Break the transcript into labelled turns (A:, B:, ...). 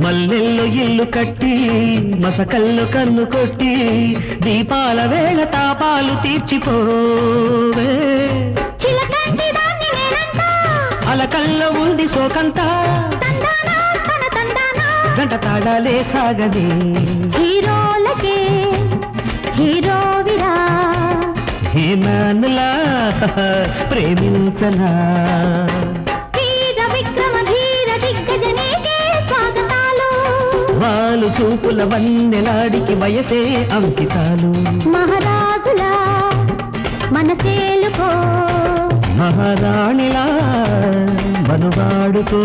A: మల్లెల్లో ఇల్లు కట్టి మసకల్లో కన్ను కొట్టి దీపాల వేళ తాపాలు తీర్చిపోవే అలకల్లో ఉంది సోకంతా గంట తాడాలే సాగదే
B: హీరోలకే హీరోవిరా
A: హీనానులా ప్రేమించనా
B: వీర విక్రమ ధీర దిగ్గజనేకే స్వాగతాలు
A: వాళ్ళు చూపుల వన్నెలాడికి వయసే అంకితాలు
B: మహారాజులా మనసేలుకో
A: మహారాణిలా మనువాడుకో